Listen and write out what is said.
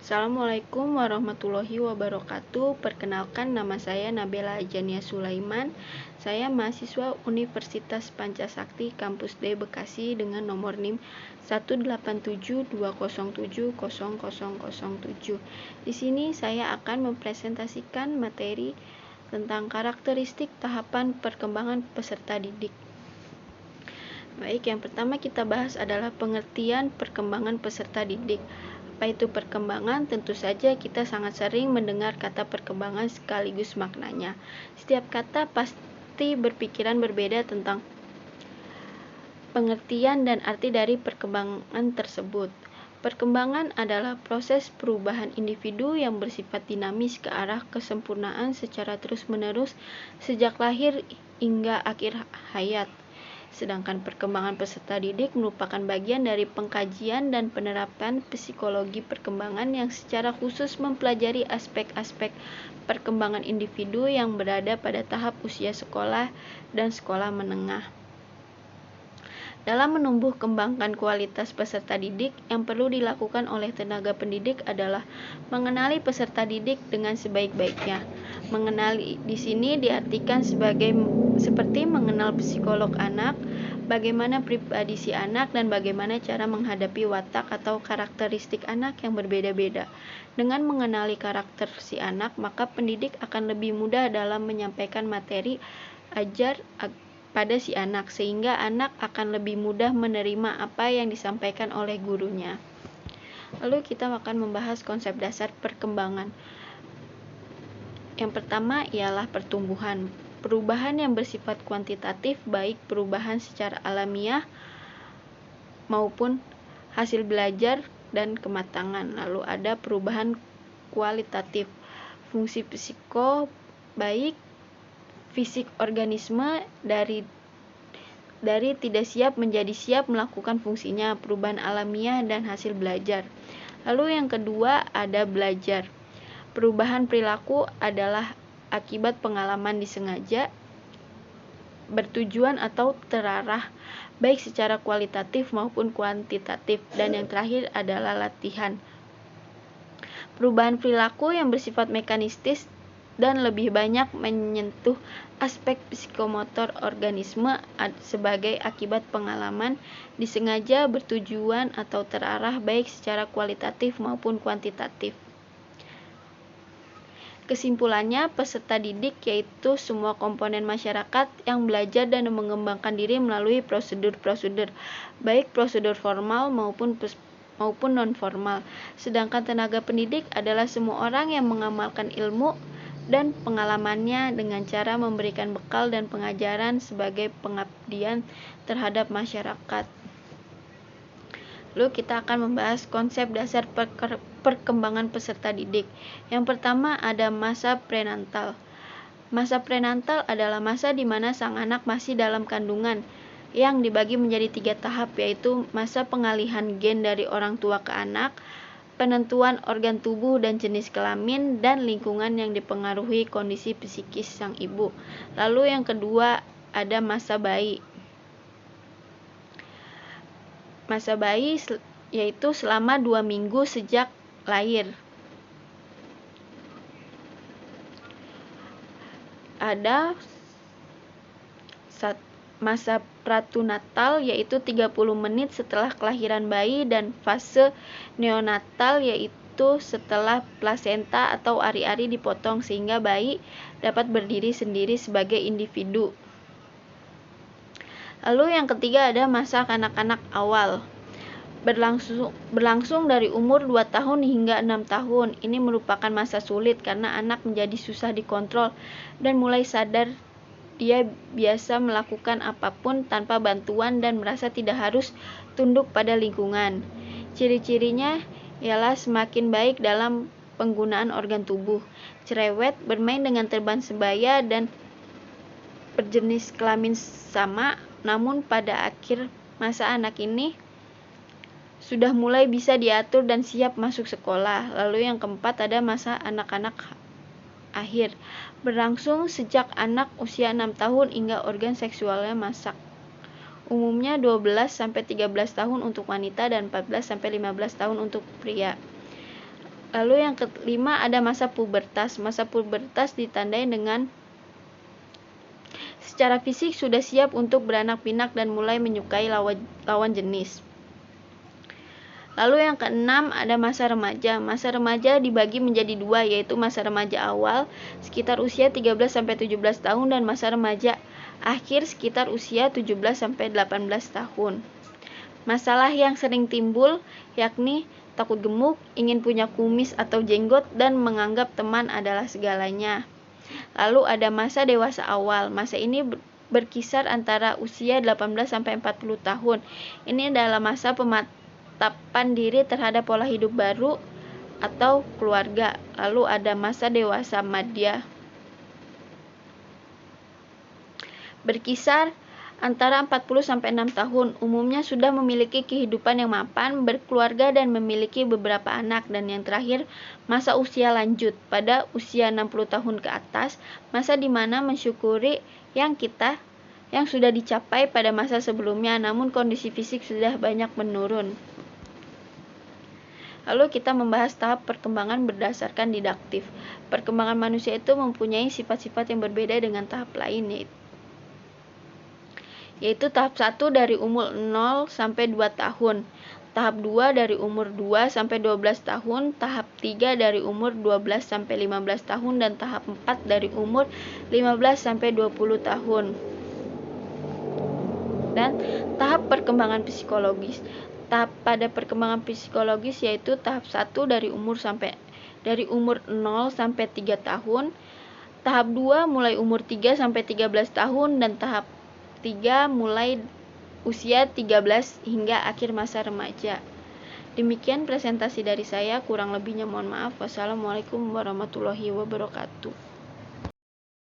Assalamualaikum warahmatullahi wabarakatuh. Perkenalkan, nama saya Nabila Ajania Sulaiman. Saya mahasiswa Universitas Pancasakti Kampus D Bekasi dengan nomor NIM 18720700007. Di sini saya akan mempresentasikan materi tentang karakteristik tahapan perkembangan peserta didik. Baik, yang pertama kita bahas adalah pengertian perkembangan peserta didik. Apa itu perkembangan? Tentu saja kita sangat sering mendengar kata perkembangan sekaligus maknanya. Setiap kata pasti berpikiran berbeda tentang pengertian dan arti dari perkembangan tersebut. Perkembangan adalah proses perubahan individu yang bersifat dinamis ke arah kesempurnaan secara terus-menerus sejak lahir hingga akhir hayat. Sedangkan perkembangan peserta didik merupakan bagian dari pengkajian dan penerapan psikologi perkembangan yang secara khusus mempelajari aspek-aspek perkembangan individu yang berada pada tahap usia sekolah dan sekolah menengah. Dalam menumbuh kembangkan kualitas peserta didik, yang perlu dilakukan oleh tenaga pendidik adalah mengenali peserta didik dengan sebaik-baiknya. Mengenali di sini diartikan seperti mengenal psikolog anak, bagaimana pribadi si anak, dan bagaimana cara menghadapi watak atau karakteristik anak yang berbeda-beda. Dengan mengenali karakter si anak, maka pendidik akan lebih mudah dalam menyampaikan materi ajar pada si anak, sehingga anak akan lebih mudah menerima apa yang disampaikan oleh gurunya. Lalu kita akan membahas konsep dasar perkembangan. Yang pertama ialah pertumbuhan. Perubahan yang bersifat kuantitatif, baik perubahan secara alamiah maupun hasil belajar dan kematangan. Lalu ada perubahan kualitatif. Fungsi psiko baik fisik organisme dari tidak siap menjadi siap melakukan fungsinya, perubahan alamiah dan hasil belajar. Lalu yang kedua ada belajar. Perubahan perilaku adalah akibat pengalaman disengaja, bertujuan atau terarah, baik secara kualitatif maupun kuantitatif. Dan yang terakhir adalah latihan. Perubahan perilaku yang bersifat mekanistis dan lebih banyak menyentuh aspek psikomotor organisme sebagai akibat pengalaman disengaja, bertujuan atau terarah, baik secara kualitatif maupun kuantitatif. Kesimpulannya, peserta didik yaitu semua komponen masyarakat yang belajar dan mengembangkan diri melalui prosedur-prosedur, baik prosedur formal maupun non-formal. Sedangkan tenaga pendidik adalah semua orang yang mengamalkan ilmu dan pengalamannya dengan cara memberikan bekal dan pengajaran sebagai pengabdian terhadap masyarakat. Lalu kita akan membahas konsep dasar perkembangan peserta didik. Yang pertama ada masa prenatal. Masa prenatal adalah masa di mana sang anak masih dalam kandungan, yang dibagi menjadi 3 tahap, yaitu masa pengalihan gen dari orang tua ke anak, penentuan organ tubuh dan jenis kelamin, dan lingkungan yang dipengaruhi kondisi psikis sang ibu. Lalu yang kedua ada masa bayi. Masa bayi yaitu selama 2 minggu sejak lahir. Ada masa pratunatal yaitu 30 menit setelah kelahiran bayi, dan fase neonatal yaitu setelah plasenta atau ari-ari dipotong sehingga bayi dapat berdiri sendiri sebagai individu. Lalu yang ketiga ada masa kanak-kanak awal. Berlangsung dari umur 2 tahun hingga 6 tahun. Ini merupakan masa sulit karena anak menjadi susah dikontrol dan mulai sadar dia biasa melakukan apapun tanpa bantuan dan merasa tidak harus tunduk pada lingkungan. Ciri-cirinya ialah semakin baik dalam penggunaan organ tubuh, cerewet, bermain dengan teman sebaya, dan berjenis kelamin sama. Namun pada akhir masa anak ini sudah mulai bisa diatur dan siap masuk sekolah. Lalu yang keempat ada masa anak-anak akhir. Berlangsung sejak anak usia 6 tahun hingga organ seksualnya masak. Umumnya 12-13 tahun untuk wanita dan 14-15 tahun untuk pria. Lalu yang kelima ada masa pubertas. Masa pubertas ditandai dengan secara fisik sudah siap untuk beranak pinak dan mulai menyukai lawan jenis. Lalu yang keenam ada masa remaja. Masa remaja dibagi menjadi dua, yaitu masa remaja awal sekitar usia 13-17 tahun dan masa remaja akhir sekitar usia 17-18 tahun. Masalah yang sering timbul yakni takut gemuk, ingin punya kumis atau jenggot, dan menganggap teman adalah segalanya. Lalu ada masa dewasa awal. Masa ini berkisar antara usia 18-40 tahun. Ini adalah masa pematapan diri terhadap pola hidup baru atau keluarga. Lalu ada masa dewasa madya. Berkisar antara 40-6 tahun, umumnya sudah memiliki kehidupan yang mapan, berkeluarga dan memiliki beberapa anak. Dan yang terakhir, masa usia lanjut pada usia 60 tahun ke atas, masa di mana mensyukuri yang sudah dicapai pada masa sebelumnya, namun kondisi fisik sudah banyak menurun. Lalu kita membahas tahap perkembangan berdasarkan didaktif. Perkembangan manusia itu mempunyai sifat-sifat yang berbeda dengan tahap lain, yaitu tahap 1 dari umur 0 sampai 2 tahun, tahap 2 dari umur 2 sampai 12 tahun, tahap 3 dari umur 12 sampai 15 tahun, dan tahap 4 dari umur 15 sampai 20 tahun. Dan tahap perkembangan psikologis. Tahap pada perkembangan psikologis yaitu tahap 1 dari umur 0 sampai 3 tahun, tahap 2 mulai umur 3 sampai 13 tahun, dan tahap 3 mulai usia 13 hingga akhir masa remaja. Demikian presentasi dari saya, kurang lebihnya mohon maaf. Wassalamualaikum warahmatullahi wabarakatuh.